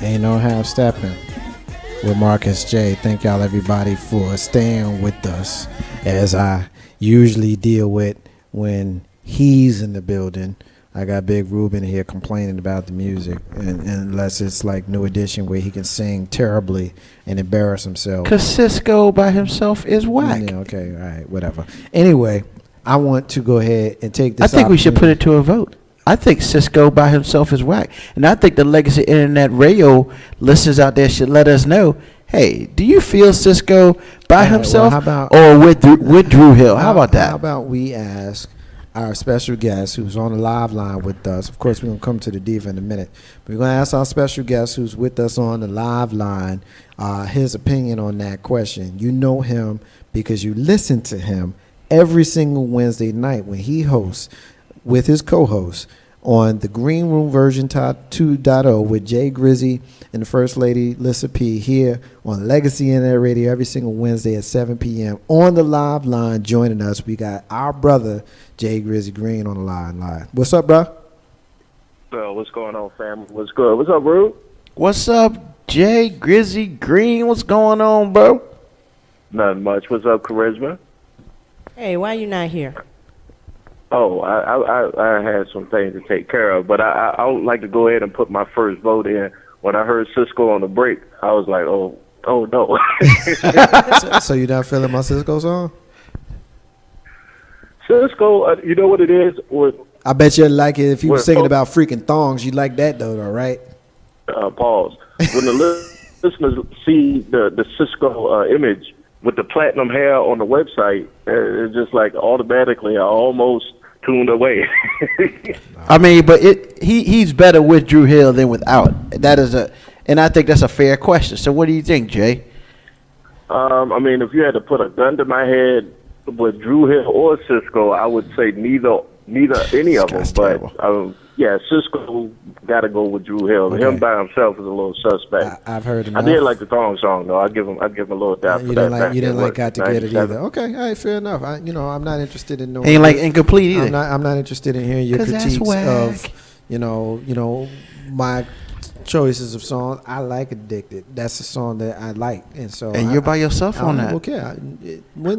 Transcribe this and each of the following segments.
Ain't no half stepping with Marcus J. Thank y'all everybody for staying with us as I usually deal with when he's in the building. I got Big Ruben here complaining about the music, and unless it's like New Edition where he can sing terribly and embarrass himself. Cause Cisco by himself is whack. Yeah, okay, all right, whatever. Anyway, I want to go ahead and take this. I think we should put it to a vote. I think Cisco by himself is whack, and I think the Legacy Internet Radio listeners out there should let us know. Hey, do you feel Cisco by himself or with Drew Hill? How about that? How about we ask our special guest who's on the live line with us. Of course, we're going to come to the diva in a minute. We're going to ask our special guest who's with us on the live line his opinion on that question. You know him because you listen to him every single Wednesday night when he hosts with his co-host on the Green Room version 2.0 with Jay Grizzy and the First Lady Lissa P here on Legacy Internet Radio every single Wednesday at 7 p.m. On the live line joining us, we got our brother Jay Grizzy Green on the line live. What's up, bro? So what's going on, family? What's good? What's up, Rube? What's up, Jay Grizzy Green? What's going on, bro? Nothing much. What's up, Charisma? Hey, why you not here? Oh, I had some things to take care of, but I would like to go ahead and put my first vote in. When I heard Cisco on the break, I was like, oh no. So you're not feeling my Cisco song? Cisco, you know what it is? I bet you'd like it if he was singing about freaking thongs. You'd like that though, right? Pause. When the listeners see the Cisco image with the platinum hair on the website, it's just like automatically I almost tuned away. I mean, but he's better with Drew Hill than without. And I think that's a fair question. So what do you think, Jay? I mean, if you had to put a gun to my head with Drew Hill or Cisco, I would say neither any of them. But yeah, Cisco got to go with Drew Hill. Okay. Him by himself is a little suspect. I've heard enough. I did like the thong song though. I give him a little doubt for that. You didn't like Got to Get It either. Okay, all right, fair enough. I'm not interested in knowing. Ain't like Incomplete either. I'm not interested in hearing your critiques of my choices of songs. I like Addicted. That's a song that I like, and so. And you're by yourself on that. I don't care.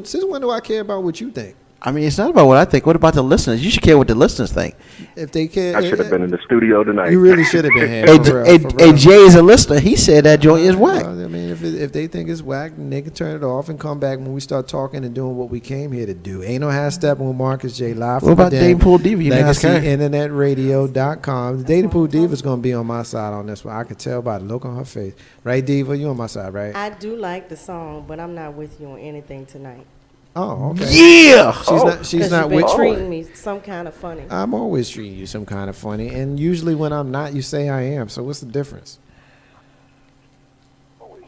Since when do I care about what you think? I mean, it's not about what I think. What about the listeners? You should care what the listeners think. If they care, I should have been in the studio tonight. You really should have been here. Hey, Jay is a listener. He said that joint is whack. I mean, if they think it's whack, then they can turn it off and come back when we start talking and doing what we came here to do. Ain't no half stepping with Marcus J live. What about Dating Pool Diva? LegacyInternetRadio.com. The Dating Pool Diva is going to be on my side on this one. I can tell by the look on her face. Right, Diva? You on my side, right? I do like the song, but I'm not with you on anything tonight. Oh, okay. Yeah. She's not with you. Treating me some kind of funny. I'm always treating you some kind of funny, and usually when I'm not, you say I am. So what's the difference?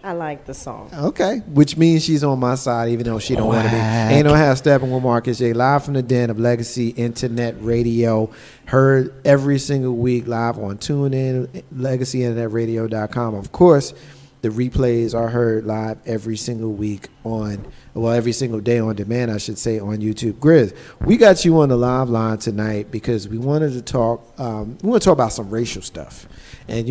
I like the song. Okay, which means she's on my side, even though she don't want to be. Ain't no half stepping with Marcus J. Live from the den of Legacy Internet Radio, heard every single week live on TuneIn, LegacyInternetRadio.com. Of course, the replays are heard live every single week every single day on demand, I should say, on YouTube. Grizz, we got you on the live line tonight because we wanted to talk. We want to talk about some racial stuff, and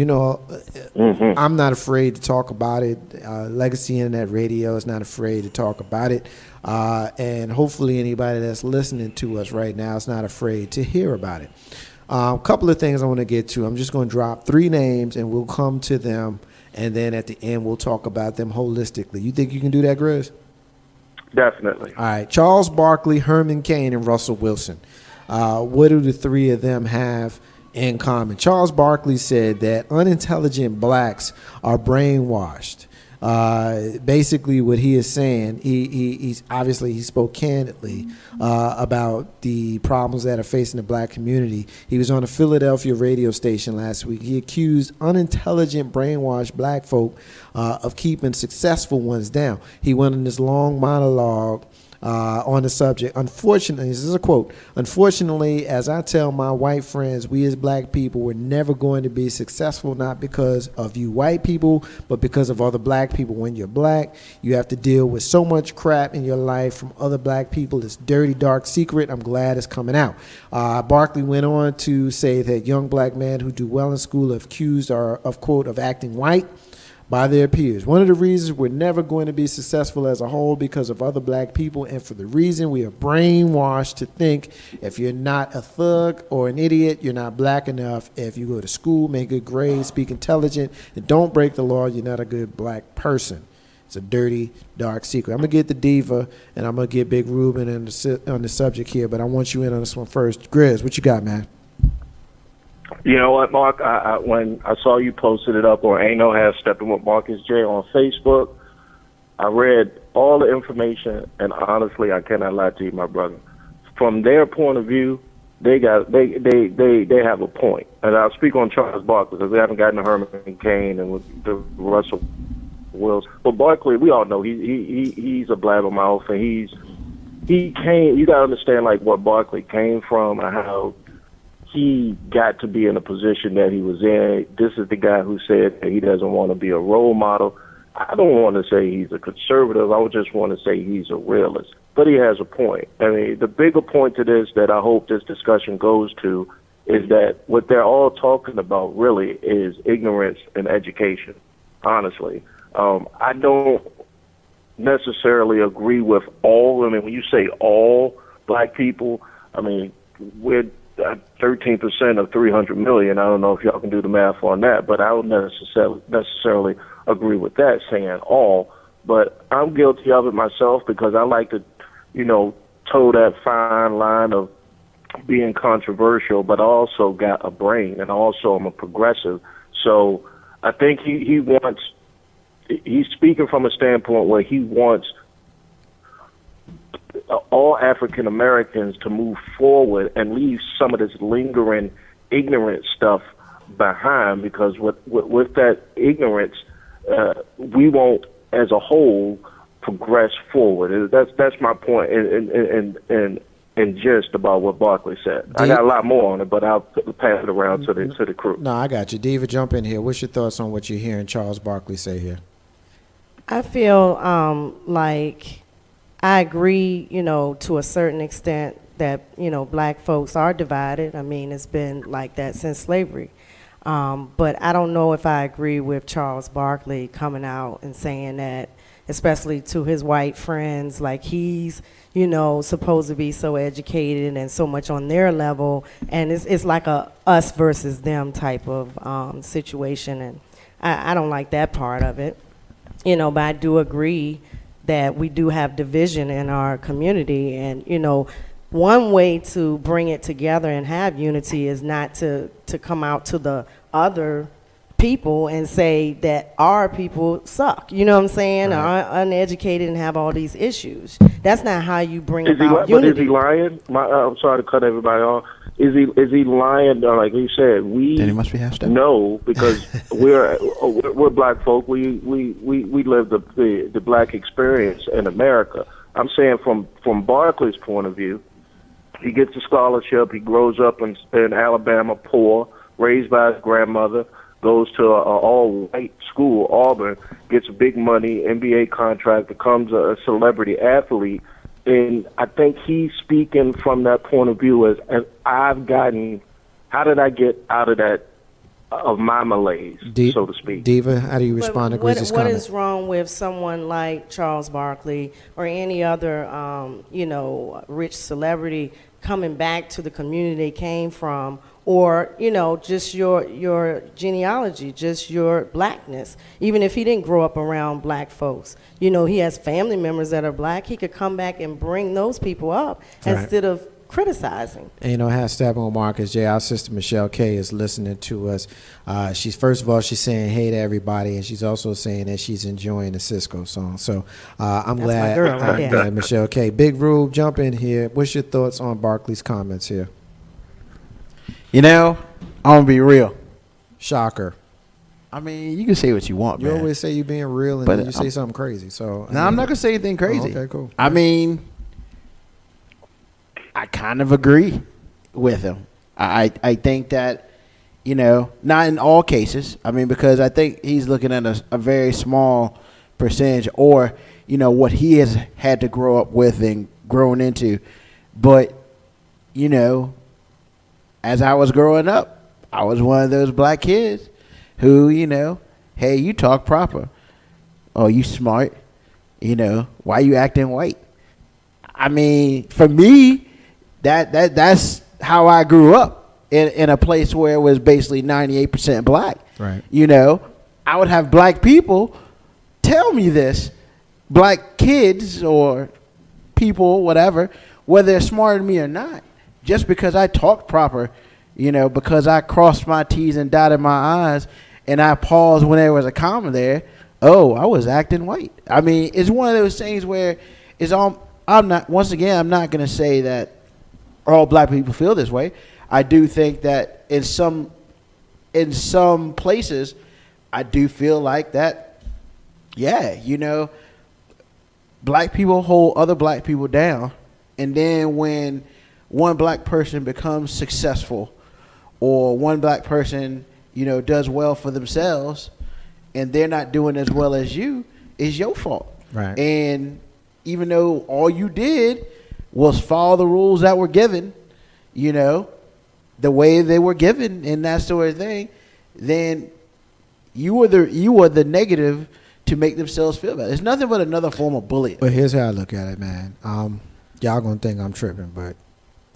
I'm not afraid to talk about it. Legacy Internet Radio is not afraid to talk about it, and hopefully anybody that's listening to us right now is not afraid to hear about it. A couple of things I want to get to. I'm just going to drop 3 names, and we'll come to them. And then at the end, we'll talk about them holistically. You think you can do that, Grizz? Definitely. All right. Charles Barkley, Herman Cain, and Russell Wilson. What do the 3 of them have in common? Charles Barkley said that unintelligent blacks are brainwashed. Basically, what he is saying, he's obviously he spoke candidly about the problems that are facing the black community. He was on a Philadelphia radio station last week. He accused unintelligent, brainwashed black folk of keeping successful ones down. He went on this long monologue on the subject. Unfortunately, this is a quote. Unfortunately, as I tell my white friends, we as black people, we're never going to be successful, not because of you white people, but because of other black people. When you're black, you have to deal with so much crap in your life from other black people. It's dirty, dark secret. I'm glad it's coming out. Barkley went on to say that young black men who do well in school are accused of, quote, of acting white by their peers. One of the reasons we're never going to be successful as a whole because of other black people, and for the reason we are brainwashed to think if you're not a thug or an idiot, you're not black enough. If you go to school, make good grades, speak intelligent, and don't break the law, you're not a good black person. It's a dirty, dark secret. I'm going to get the diva, and I'm going to get Big Ruben on the subject here, but I want you in on this one first. Grizz, what you got, man? You know what, Mark? When I saw you posted it up on Ain't No Half Steppin' with Marcus J on Facebook, I read all the information, and honestly, I cannot lie to you, my brother. From their point of view, they have a point. And I'll speak on Charles Barkley because we haven't gotten to Herman and Cain and with the Russell Wills. But Barkley, we all know he's a blabbermouth, and he came. You got to understand like what Barkley came from and how he got to be in a position that he was in. This is the guy who said that he doesn't want to be a role model. I don't want to say he's a conservative. I would just want to say he's a realist. But he has a point. I mean, the bigger point to this that I hope this discussion goes to is that what they're all talking about really is ignorance and education, honestly. I don't necessarily agree with all. I mean, when you say all black people, I mean, we're 13% of 300 million. I don't know if y'all can do the math on that, but I don't necessarily agree with that saying all. But I'm guilty of it myself because I like to, toe that fine line of being controversial, but I also got a brain, and also I'm a progressive. So I think he's speaking from a standpoint where he wants all African Americans to move forward and leave some of this lingering ignorant stuff behind, because with that ignorance, we won't, as a whole, progress forward. That's my point in just about what Barkley said. I got a lot more on it, but I'll pass it around to the crew. No, I got you. Diva, jump in here. What's your thoughts on what you're hearing Charles Barkley say here? I feel like I agree, to a certain extent that, black folks are divided. I mean, it's been like that since slavery. But I don't know if I agree with Charles Barkley coming out and saying that, especially to his white friends, like he's, supposed to be so educated and so much on their level. And it's like a us versus them type of situation. And I don't like that part of it, but I do agree that we do have division in our community. And, one way to bring it together and have unity is not to come out to the other people and say that our people suck, you know what I'm saying, right, are uneducated and have all these issues. That's not how you bring about unity. But is he lying? I'm sorry to cut everybody off. Is he lying? Like you said, then he must be half stepping. No, because we're black folk. We live the black experience in America. I'm saying from Barkley's point of view, he gets a scholarship. He grows up in Alabama, poor, raised by his grandmother, goes to an all-white school, Auburn, gets big money, NBA contract, becomes a celebrity athlete. And I think he's speaking from that point of view as how did I get out of that, of my malaise, so to speak. Diva, how do you respond to Grizzly's comment? What is wrong with someone like Charles Barkley or any other, rich celebrity coming back to the community they came from, or, just your genealogy, just your blackness? Even if he didn't grow up around black folks, he has family members that are black. He could come back and bring those people up instead of criticizing. And half stepping on Marcus J. Our sister Michelle K is listening to us. She's saying hey to everybody, and she's also saying that she's enjoying the Cisco song. So I'm That's glad. My girl right there. Michelle K. Big Rube, jump in here. What's your thoughts on Barkley's comments here? I'm gonna be real. Shocker. I mean, you can say what you want, man. You always say you're being real, and then you say something crazy. So I'm not gonna say anything crazy. Okay, cool. I mean, I kind of agree with him. I think that, you know, not in all cases. I mean, because I think he's looking at a very small percentage, or, you know, what he has had to grow up with and grown into. But, you know, as I was growing up, I was one of those black kids who, you know, hey, you talk proper. Oh, you smart. You know, why you acting white? I mean, for me, that's how I grew up in a place where it was basically 98% black. Right. You know, I would have black people tell me this, black kids or people, whatever, whether they're smarter than me or not, just because I talked proper, you know, because I crossed my T's and dotted my I's and I paused when there was a comma there. Oh, I was acting white. I mean, it's one of those things where it's all. I'm not going to say that all black people feel this way. I do think that in some places, I do feel like that. Yeah, you know, black people hold other black people down, and then when one black person becomes successful, or one black person, you know, does well for themselves, and they're not doing as well as you, it's your fault. Right. And even though all you did was follow the rules that were given, you know, the way they were given and that sort of thing, then you were the negative to make themselves feel better. It's nothing but another form of bullying. But here's how I look at it, man. Y'all gonna think I'm tripping, but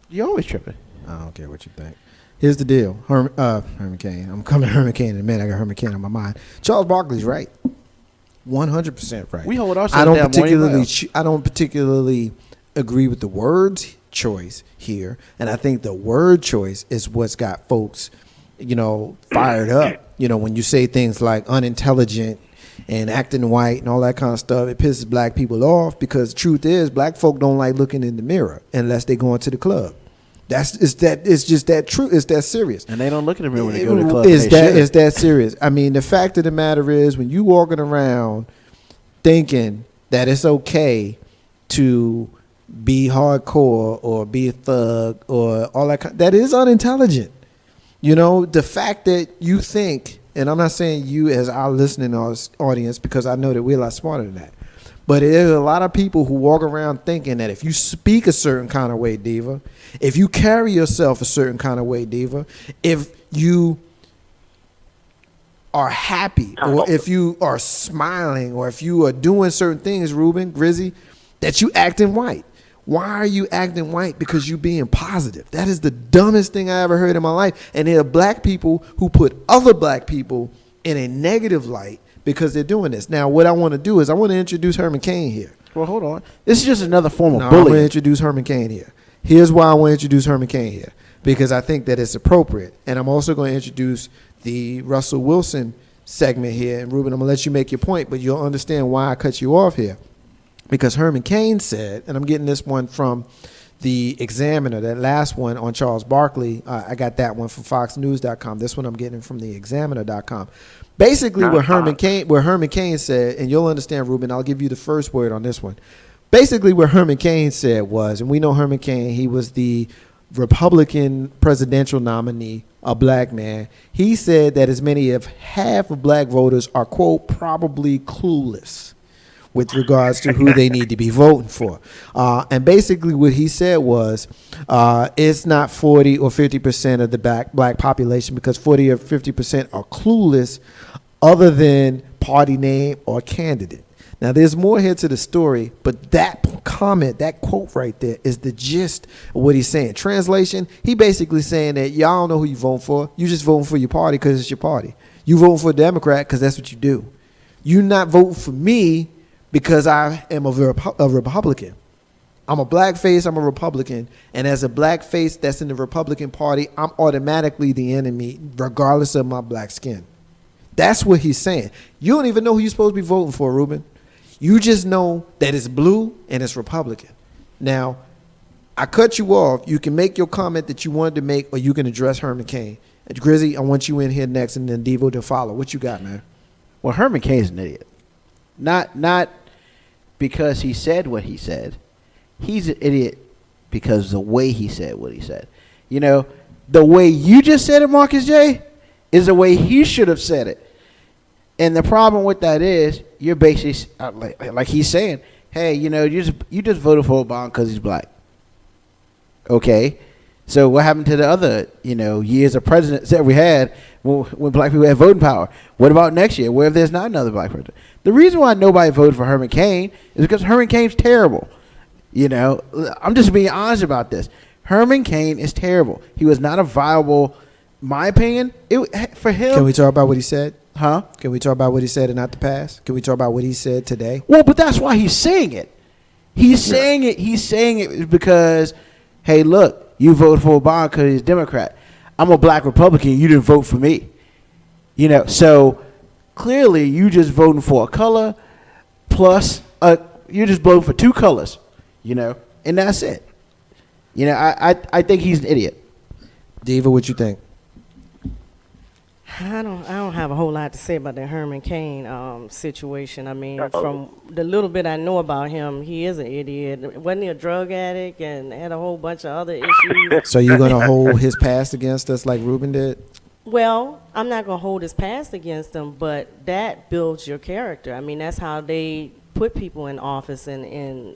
You're always tripping. I don't care what you think. Here's the deal. Herman Cain. I'm coming to Herman Cain in a minute. I got Herman Cain on my mind. Charles Barkley's right. 100% right. We hold ourselves I down I don't particularly agree with the words choice here, and I think the word choice is what's got folks, you know, fired up. You know, when you say things like unintelligent and acting white and all that kind of stuff, it pisses black people off because the truth is black folk don't like looking in the mirror unless they go into the club. It's just that true. It's that serious. And they don't look at the mirror when they go to the club. It's that serious. I mean, the fact of the matter is, when you walking around thinking that it's okay to be hardcore or be a thug or all that is unintelligent. You know, the fact that you think, and I'm not saying you as our listening audience, because I know that we're a lot smarter than that. But there's a lot of people who walk around thinking that if you speak a certain kind of way, diva, if you carry yourself a certain kind of way, diva, if you are happy or if you are smiling or if you are doing certain things, Ruben, Grizzy, that you acting white. Why are you acting white? Because you being positive. That is the dumbest thing I ever heard in my life. And there are black people who put other black people in a negative light because they're doing this. Now, what I want to do is I want to introduce Herman Cain here. Well, hold on. This is just another form of I'm bullying. going to introduce Herman Cain here. Here's why I want to introduce Herman Cain here, because I think that it's appropriate. And I'm also going to introduce the Russell Wilson segment here. And, Ruben, I'm going to let you make your point, but you'll understand why I cut you off here. Because Herman Cain said, and I'm getting this one from the Examiner, that last one on Charles Barkley, I got that one from foxnews.com. This one I'm getting from the examiner.com. Basically, what Herman Cain said, and you'll understand, Ruben, I'll give you the first word on this one. Basically, what Herman Cain said was, and we know Herman Cain, he was the Republican presidential nominee, a black man. He said that as many as half of black voters are, quote, probably clueless with regards to who they need to be voting for. And basically what he said was, it's not 40 or 50% of the black population, because 40 or 50% are clueless other than party name or candidate. Now, there's more here to the story, but that comment, that quote right there is the gist of what he's saying. Translation, he basically saying that y'all don't know who you vote for. You just voting for your party because it's your party. You voting for a Democrat because that's what you do. You not voting for me because I am a Republican. I'm a black face, I'm a Republican. And as a black face that's in the Republican Party, I'm automatically the enemy regardless of my black skin. That's what he's saying. You don't even know who you're supposed to be voting for, Ruben. You just know that it's blue and it's Republican. Now, I cut you off. You can make your comment that you wanted to make, or you can address Herman Cain. Grizzy, I want you in here next, and then Devo to follow. What you got, man? Well, Herman Cain's an idiot. Not because he said what he said. He's an idiot because the way he said what he said. You know, the way you just said it, Marcus J., is the way he should have said it. And the problem with that is you're basically, like he's saying, hey, you know, you just voted for Obama because he's black. Okay. So what happened to the other, you know, years of presidents that we had when black people had voting power? What about next year? Where if there's not another black president? The reason why nobody voted for Herman Cain is because Herman Cain's terrible. You know, I'm just being honest about this. Herman Cain is terrible. He was not a viable, my opinion, for him. Can we talk about what he said? Huh? Can we talk about what he said and not the past? Can we talk about what he said today? Well, but that's why he's saying it. He's saying it because, hey, look, you voted for Obama because he's Democrat. I'm a black Republican. You didn't vote for me. You know, so clearly you just voting for a color plus you're just voting for two colors, you know, and that's it. You know, I think he's an idiot. Diva, what you think? I don't have a whole lot to say about the Herman Cain situation. I mean, from the little bit I know about him, he is an idiot. Wasn't he a drug addict and had a whole bunch of other issues? So you're going to hold his past against us like Ruben did? Well, I'm not going to hold his past against him, but that builds your character. I mean, that's how they put people in office and in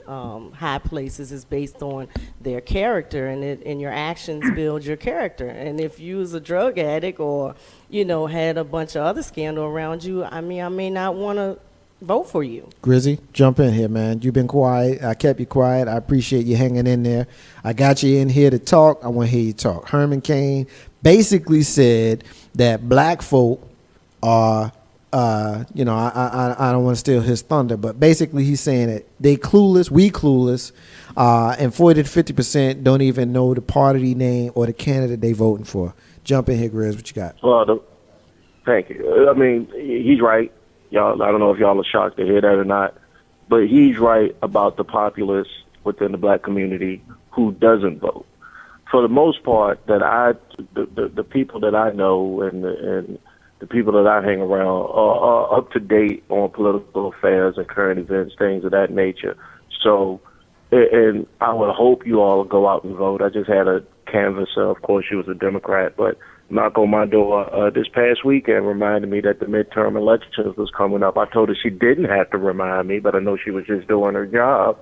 high places, is based on their character, and your actions build your character. And if you was a drug addict or, you know, had a bunch of other scandal around you, I mean, I may not want to vote for you. Grizzy, jump in here, man. You've been quiet. I kept you quiet. I appreciate you hanging in there. I got you in here to talk. I want to hear you talk. Herman Cain basically said that black folk are you know, I don't want to steal his thunder, but basically he's saying that they clueless, we clueless, and 40 to 50% don't even know the party name or the candidate they voting for. Jump in here, Grizz. What you got? Well, thank you. I mean, he's right. Y'all, I don't know if y'all are shocked to hear that or not, but he's right about the populace within the black community who doesn't vote. For the most part, the people that I know and the people that I hang around are up to date on political affairs and current events, things of that nature. So, and I would hope you all go out and vote. I just had a canvas. Of course, she was a Democrat, but knock on my door this past weekend reminded me that the midterm elections was coming up. I told her she didn't have to remind me, but I know she was just doing her job.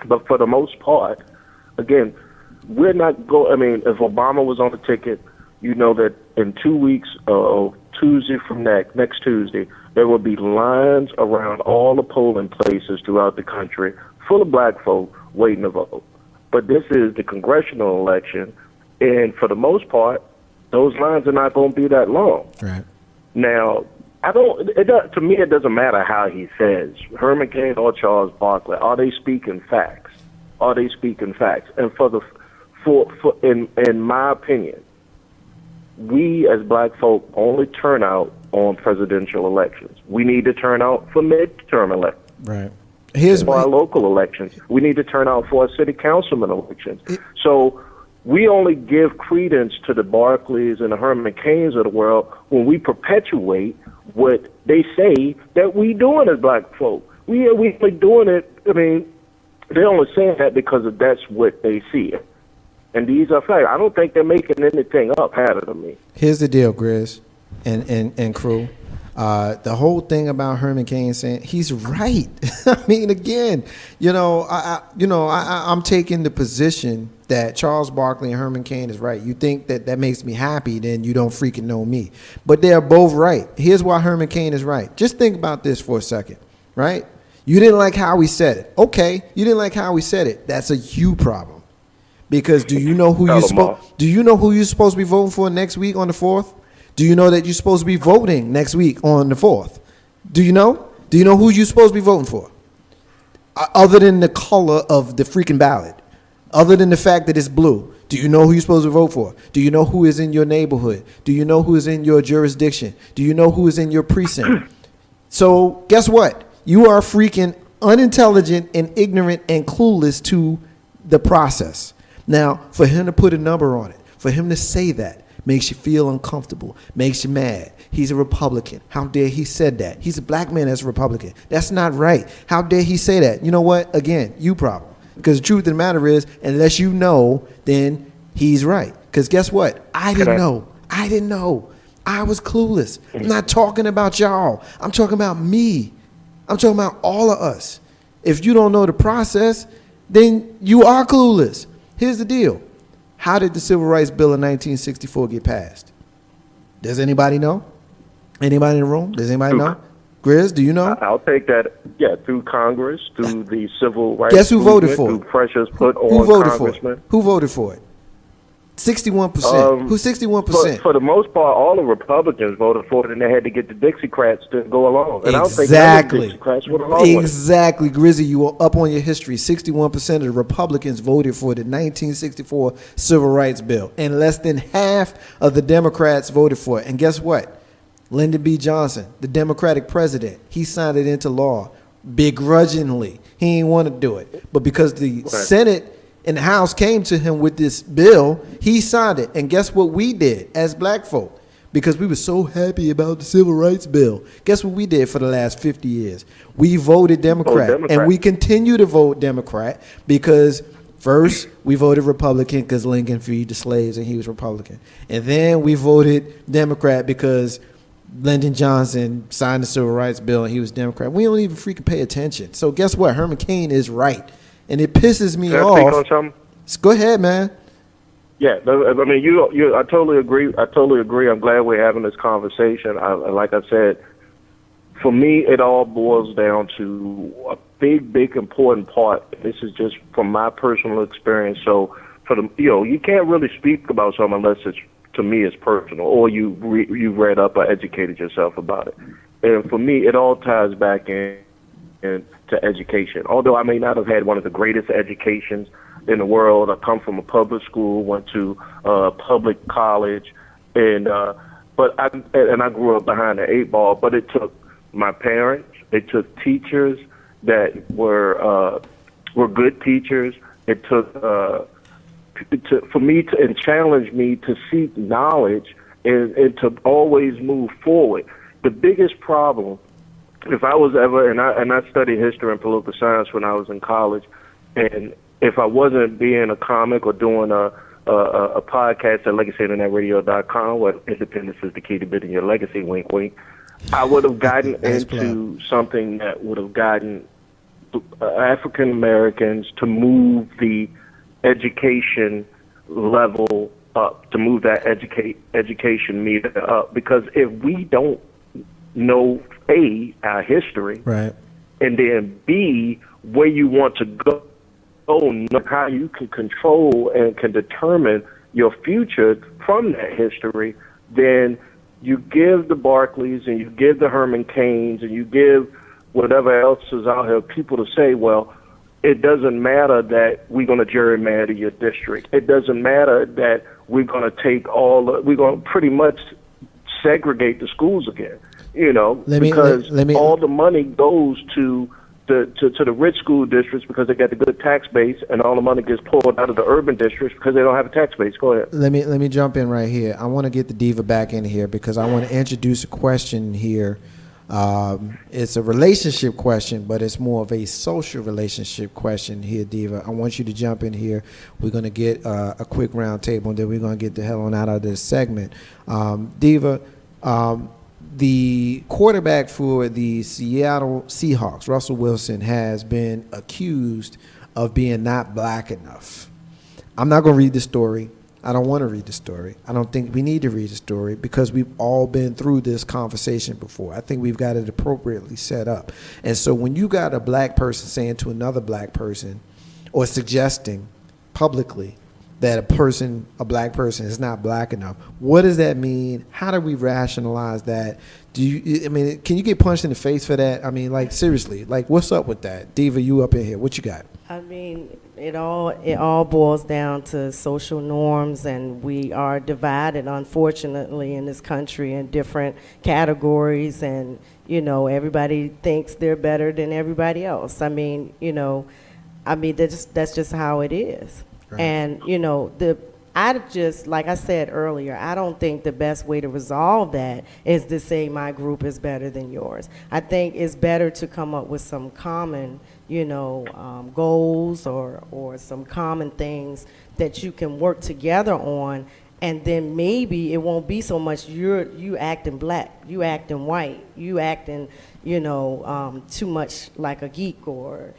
But for the most part, again, we're not go. I mean, if Obama was on the ticket, you know that in 2 weeks, Tuesday from next Tuesday, there will be lines around all the polling places throughout the country full of black folk waiting to vote. But this is the congressional election, and for the most part, those lines are not going to be that long. Right. Now, to me, it doesn't matter how he says. Herman Cain or Charles Barkley, are they speaking facts? Are they speaking facts? And in my opinion, we as black folk only turn out on presidential elections. We need to turn out for midterm elections. Right. For our local elections. We need to turn out for our city councilman elections. So we only give credence to the Barkleys and the Herman Cains of the world when we perpetuate what they say that we doing as black folk. We doing it. I mean, they're only saying that because that's what they see. And these are facts. I don't think they're making anything up out of me. Here's the deal, Grizz and crew. The whole thing about Herman Cain saying he's right. I mean, again, I'm taking the position that Charles Barkley and Herman Cain is right. You think that makes me happy, then you don't freaking know me. But they are both right. Here's why Herman Cain is right. Just think about this for a second, right? You didn't like how he said it. Okay, you didn't like how he said it. That's a you problem. Because do you know who you're supposed to be voting for next week on the 4th? Do you know that you're supposed to be voting next week on the 4th? Do you know? Do you know who you're supposed to be voting for? Other than the color of the freaking ballot. Other than the fact that it's blue. Do you know who you're supposed to vote for? Do you know who is in your neighborhood? Do you know who is in your jurisdiction? Do you know who is in your precinct? So guess what? You are freaking unintelligent and ignorant and clueless to the process. Now, for him to put a number on it, for him to say that, makes you feel uncomfortable, makes you mad. He's a Republican. How dare he said that? He's a black man that's a Republican. That's not right. How dare he say that? You know what? Again, you problem. Because the truth of the matter is, unless you know, then he's right. Because guess what? I didn't know. I was clueless. I'm not talking about y'all. I'm talking about me. I'm talking about all of us. If you don't know the process, then you are clueless. Here's the deal. How did the Civil Rights Bill of 1964 get passed? Does anybody know? Anybody in the room? Does anybody know? Grizz, do you know? I'll take that. Yeah, through Congress, through the Civil Rights Guess who voted for it? Through pressures put Who on voted congressmen. for it? Who voted for it? 61%. Who's 61%? For the most part, all the Republicans voted for it, and they had to get the Dixiecrats to go along. And Exactly. I don't think none of the Dixiecrats went along with it. Exactly, Grizzy. You are up on your history. 61% of the Republicans voted for the 1964 Civil Rights Bill, and less than half of the Democrats voted for it. And guess what? Lyndon B. Johnson, the Democratic president, he signed it into law begrudgingly. He didn't want to do it, but because the Senate and the House came to him with this bill, he signed it. And guess what we did as black folk? Because we were so happy about the Civil Rights Bill. Guess what we did for the last 50 years? We voted Democrat. And we continue to vote Democrat because first we voted Republican because Lincoln freed the slaves and he was Republican. And then we voted Democrat because Lyndon Johnson signed the Civil Rights Bill and he was Democrat. We don't even freaking pay attention. So guess what? Herman Cain is right. And it pisses me off. Can I speak on something? Go ahead, man. Yeah, I mean, I totally agree. I'm glad we're having this conversation. Like I said, for me, it all boils down to a big important part. This is just from my personal experience. So, you can't really speak about something unless it's, to me, it's personal, or you read up or educated yourself about it. And for me, it all ties back in to education. Although I may not have had one of the greatest educations in the world, I come from a public school, went to public college, and I grew up behind the 8 ball. But it took my parents, it took teachers that were good teachers. It took for me to and challenge me to seek knowledge and to always move forward. The biggest problem, if I was ever, and I studied history and political science when I was in college, and if I wasn't being a comic or doing a podcast at LegacyInternetRadio.com, where independence is the key to building your legacy, wink, wink, I would have gotten into something that would have gotten African Americans to move the education level up, to move that education meter up. Because if we don't know, A, our history, right, and then B, where you want to go, know how you can control and can determine your future from that history, then you give the Barkleys and you give the Herman Cains and you give whatever else is out here people to say, well, it doesn't matter that we're going to gerrymander your district. It doesn't matter that we're going to take we're going to pretty much segregate the schools again, because all the money goes to the rich school districts because they got the good tax base, and all the money gets pulled out of the urban districts because they don't have a tax base. Go ahead. Let me jump in right here. I want to get the diva back in here because I want to introduce a question here. It's a relationship question, but it's more of a social relationship question here, Diva. I want you to jump in here. We're going to get a quick round table, and then we're going to get the hell on out of this segment. Diva, the quarterback for the Seattle Seahawks, Russell Wilson, has been accused of being not black enough. I'm not going to read the story. I don't want to read the story. I don't think we need to read the story because we've all been through this conversation before. I think we've got it appropriately set up. And so when you got a black person saying to another black person or suggesting publicly that a black person is not black enough, what does that mean? How do we rationalize that? Can you get punched in the face for that? I mean, like, seriously, like, what's up with that? Diva, you up in here. What you got? I mean, it all boils down to social norms, and we are divided, unfortunately, in this country in different categories, and everybody thinks they're better than everybody else. I mean, that's just how it is. Right. And I just, like I said earlier, I don't think the best way to resolve that is to say my group is better than yours. I think it's better to come up with some common, goals or some common things that you can work together on, and then maybe it won't be so much you acting black, you acting white, you acting, too much like a geek or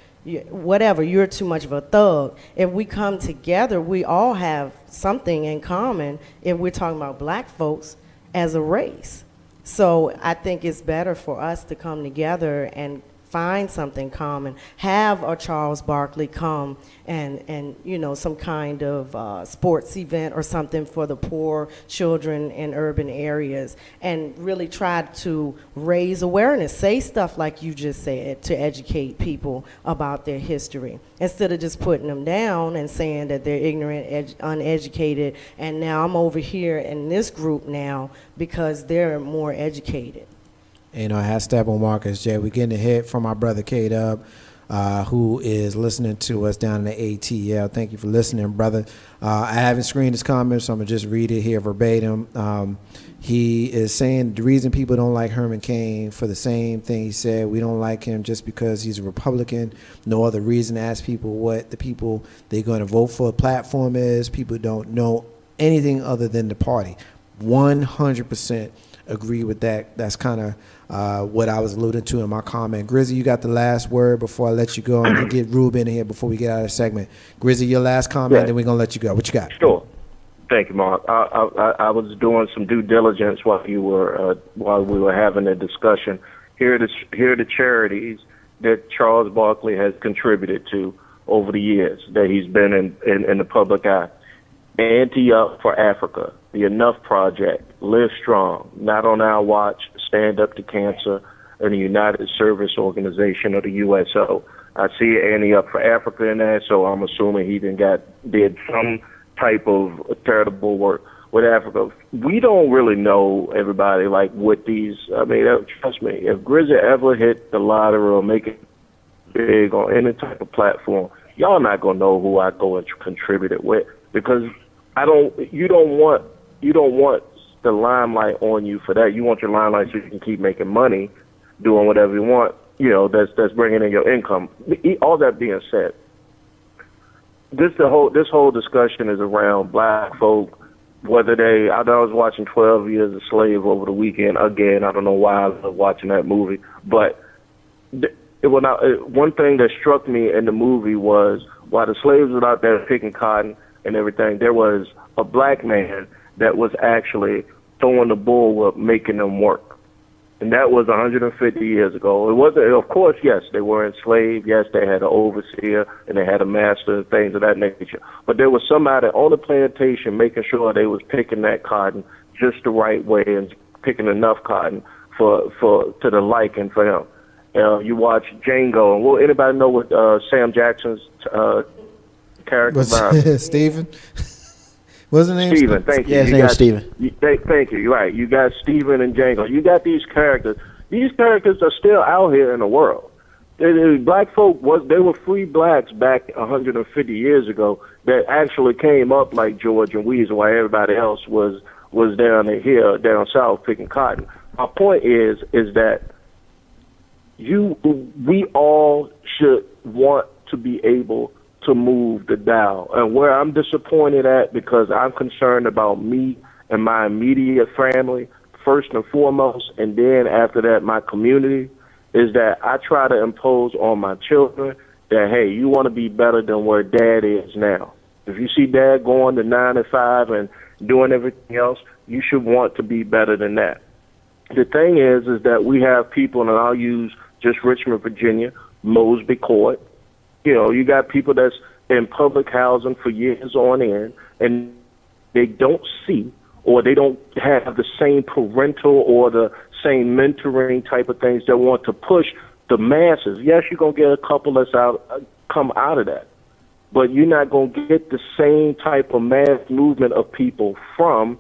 whatever, you're too much of a thug. If we come together, we all have something in common if we're talking about black folks as a race. So I think it's better for us to come together and find something common, have a Charles Barkley come and some kind of sports event or something for the poor children in urban areas, and really try to raise awareness, say stuff like you just said, to educate people about their history, instead of just putting them down and saying that they're ignorant, uneducated, and now I'm over here in this group now because they're more educated. #Steppin Marcus J. We're getting a hit from our brother K-Dub, who is listening to us down in the ATL. Thank you for listening, brother. I haven't screened his comments, so I'm going to just read it here verbatim. He is saying the reason people don't like Herman Cain for the same thing he said. We don't like him just because he's a Republican. No other reason. Ask people what the people they're going to vote for platform is. People don't know anything other than the party. 100% agree with that. That's kind of what I was alluding to in my comment. Grizzy, you got the last word before I let you go, and get Rube in here before we get out of the segment. Grizzy, your last comment, then we're going to let you go. What you got? Sure. Thank you, Mark. I was doing some due diligence while we were having a discussion. Here are the charities that Charles Barkley has contributed to over the years that he's been in the public eye. Anti-Up for Africa, the Enough Project, Live Strong, Not on Our Watch, Stand Up to Cancer, and the United Service Organization, or the USO. I see Anti-Up for Africa in there, so I'm assuming he did some type of terrible work with Africa. We don't really know, everybody, like what these, trust me, if Grizzly ever hit the lottery or make it big on any type of platform, y'all not going to know who I go and contribute it with, because you don't want the limelight on you for that. You want your limelight so you can keep making money, doing whatever you want, that's bringing in your income. All that being said, this whole discussion is around black folk, whether I was watching 12 Years a Slave over the weekend again. I don't know why I was watching that movie, but one thing that struck me in the movie was while the slaves were out there picking cotton and everything, there was a black man that was actually throwing the bullwhip, making them work. And that was 150 years ago. It wasn't, of course, yes, they were enslaved. Yes, they had an overseer and they had a master, things of that nature. But there was somebody on the plantation making sure they was picking that cotton just the right way and picking enough cotton for to the liking for him. You watch Django, and will anybody know what Sam Jackson's character? Stephen. What's his name? Stephen. Thank you. Yeah, his name's Stephen. Thank you. You're right. You got Stephen and Django. You got these characters. These characters are still out here in the world. Black folk they were free blacks back 150 years ago that actually came up like George and Weezer, while everybody else was down south picking cotton. My point is that we all should want to be able to move the dial. And where I'm disappointed at, because I'm concerned about me and my immediate family first and foremost, and then after that my community, is that I try to impose on my children that, hey, you want to be better than where dad is now. If you see dad going to 9 to 5 and doing everything else, you should want to be better than that. The thing is that we have people, and I'll use just Richmond, Virginia, Mosby Court. You got people that's in public housing for years on end, and they don't see, or they don't have the same parental or the same mentoring type of things that want to push the masses. Yes, you're going to get a couple that's come out of that, but you're not going to get the same type of mass movement of people from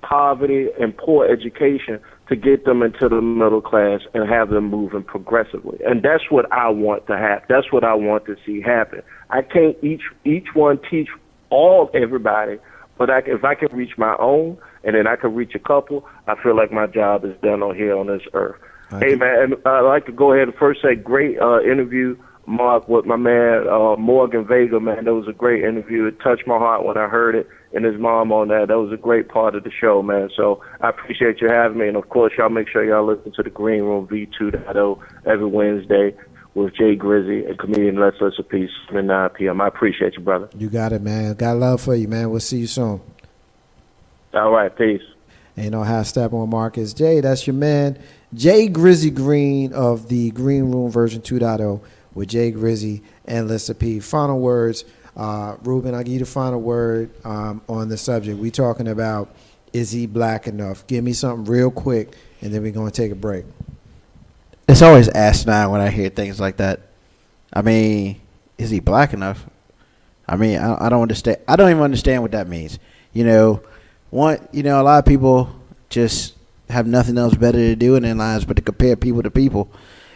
poverty and poor education to get them into the middle class and have them moving progressively. And that's what I want to happen. That's what I want to see happen. I can't each one teach everybody, But if I can reach my own, and then I can reach a couple, I feel like my job is done on here on this earth. Hey, man, and I'd like to go ahead and first say great interview, Mark, with my man Morgan Vega, man. That was a great interview. It touched my heart when I heard it, and his mom on that. That was a great part of the show, man. So I appreciate you having me, and of course, y'all make sure y'all listen to the Green Room V2.0 every Wednesday with Jay Grizzy and comedian Let's Listen Peace at 9 p.m. I appreciate you, brother. You got it, man. Got love for you, man. We'll see you soon. All right, peace. Ain't no how stepping with Marcus J. That's your man, Jay Grizzy Green of the Green Room version 2.0 with Jay Grizzy and Lissa P. Final words. Ruben, I'll give you the final word on the subject. We talking about, is he black enough? Give me something real quick, and then we're going to take a break. It's always asinine when I hear things like that. I mean, is he black enough? I mean, I don't understand. I don't even understand what that means. You know, a lot of people just have nothing else better to do in their lives but to compare people to people.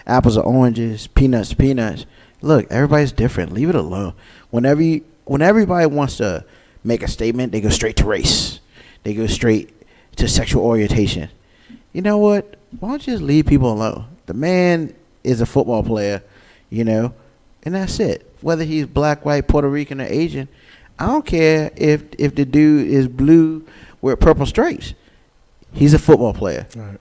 Apples to oranges, peanuts to peanuts. Look, everybody's different. Leave it alone. When everybody wants to make a statement, they go straight to race. They go straight to sexual orientation. You know what? Why don't you just leave people alone? The man is a football player, and that's it. Whether he's black, white, Puerto Rican, or Asian, I don't care if the dude is blue with purple stripes. He's a football player. Right.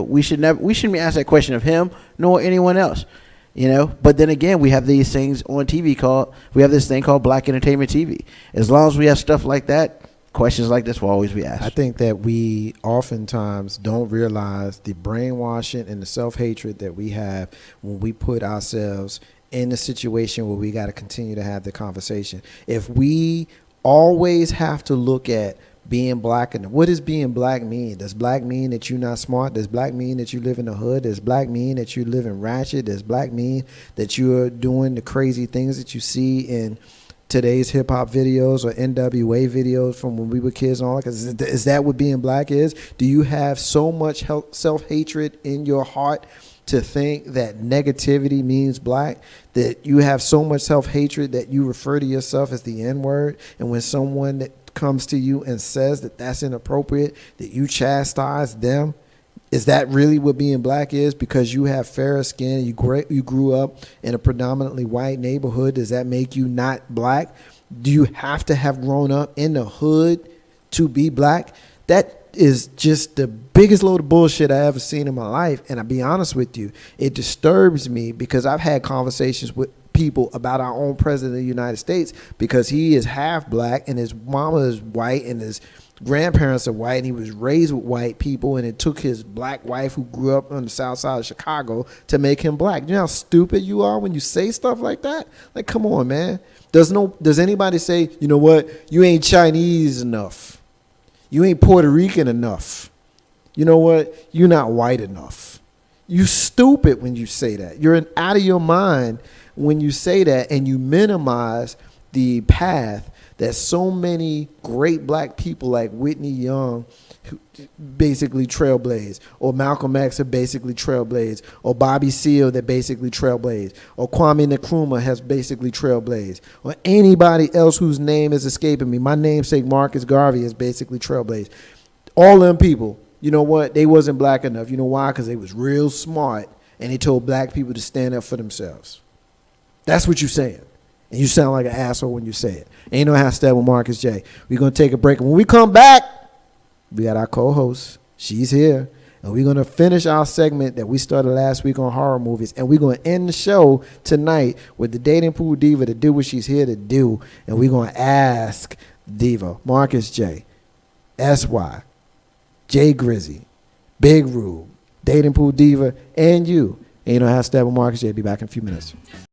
We shouldn't be asked that question of him nor anyone else. But then again, we have these things on TV we have this thing called Black Entertainment TV. As long as we have stuff like that, questions like this will always be asked. I think that we oftentimes don't realize the brainwashing and the self-hatred that we have when we put ourselves in a situation where we got to continue to have the conversation. If we always have to look at being black, and what does being black mean? Does black mean that you're not smart? Does black mean that you live in the hood? Does black mean that you live in ratchet? Does black mean that you're doing the crazy things that you see in today's hip hop videos or NWA videos from when we were kids and all that? Is that what being black is? Do you have so much self-hatred in your heart to think that negativity means black, that you have so much self-hatred that you refer to yourself as the N-word, and when someone that comes to you and says that that's inappropriate, that you chastise them? Is that really what being black is? Because you have fairer skin, you grew up in a predominantly white neighborhood, does that make you not black? Do you have to have grown up in the hood to be black? That is just the biggest load of bullshit I ever seen in my life. And I'll be honest with you, it disturbs me because I've had conversations with people about our own president of the United States, because he is half black and his mama is white and his grandparents are white and he was raised with white people, and it took his black wife who grew up on the south side of Chicago to make him black. You know how stupid you are when you say stuff like that? Like, come on, man. Does anybody say, you know what, you ain't Chinese enough, you ain't Puerto Rican enough, you know what, you're not white enough? You stupid when you say that. You're out of your mind when you say that, and you minimize the path that so many great black people like Whitney Young who basically trailblazed, or Malcolm X have basically trailblazed, or Bobby Seale that basically trailblazed, or Kwame Nkrumah has basically trailblazed, or anybody else whose name is escaping me. My namesake Marcus Garvey has basically trailblazed. All them people, you know what? They wasn't black enough. You know why? Because they was real smart, and they told black people to stand up for themselves. That's what you're saying. And you sound like an asshole when you say it. Ain't no hashtag with Marcus J. We're going to take a break. And when we come back, we got our co-host. She's here. And we're going to finish our segment that we started last week on horror movies. And we're going to end the show tonight with the dating pool diva to do what she's here to do. And we're going to ask Diva, Marcus J, SY, Jay Grizzy, Big Rube, dating pool diva, and you. Ain't no hashtag with Marcus J. Be back in a few minutes.